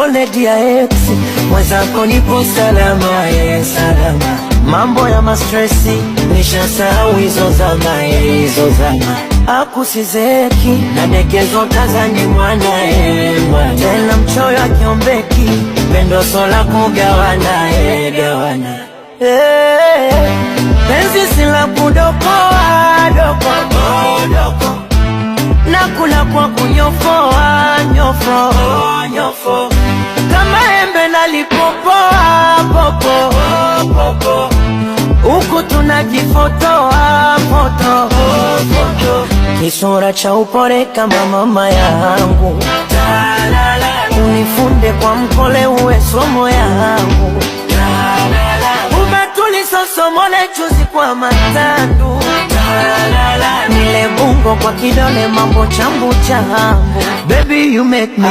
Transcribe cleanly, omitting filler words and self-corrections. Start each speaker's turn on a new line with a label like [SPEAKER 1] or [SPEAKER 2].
[SPEAKER 1] pole dia ex, mwenzako nipo salama, salama. Mambo ya mastresi nishasahau hizo zama, hizo zama. Akusizeki na nekezo tazani mwana, mwana. Tena mchoyo akiombeki, pendo sola kugawana, gawana. Penzi sila kudokoa, doko, doko. Nakula kwa kunyofoa, nyofo, nyofo. Kama embe nalipopoa, popo, popo. Huku tunajifotoa, foto, foto. Kisura cha upole kama mama yangu, unifunde kwa mkole uwe somo yangu. Umetulisa somo lechuzi kwa matandu, nile bungo kwa kidole mambo chambu chambu. Baby you make me